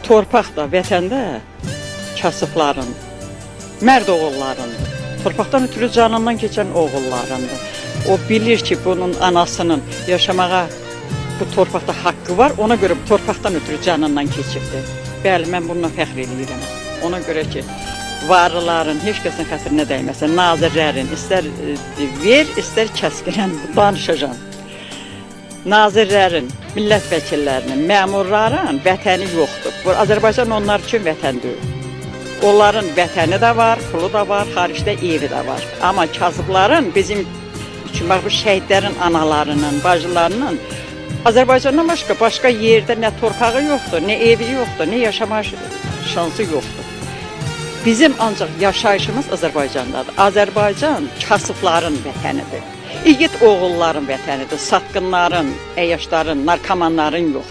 Torpaq da vətəndə kasıbların, mərd oğullarındır. Torpaqdan ötürü canından keçən oğullarındır. O bilir ki, bunun anasının yaşamağa bu torpaqda haqqı var, ona görə bu torpaqdan ötürü canından keçibdir. Bəli, mən bununla fəxr edirəm. Ona görə ki, varlıların heç kəsin xətrinə dəyməsin, nazirlərin, istər ver, istər kəskinən danışacağım. Nazirlərin, millət vəkillərinin, məmurların vətəni yoxdur. Azərbaycan onlar üçün vətən deyil. Onların vətəni də var, pulu da var, xaricdə evi də var. Amma kasıbların bizim üçün, bax bu şəhidlərin analarının, bacılarının Azərbaycandan başqa yerdə nə torpağı yoxdur, nə evi yoxdur, nə yaşama şansı yoxdur. Bizim ancaq yaşayışımız Azərbaycandadır. Azərbaycan kasıbların vətənidir. İgid oğulların vətənidir, satqınların, əyyaşların, narkomanların yox.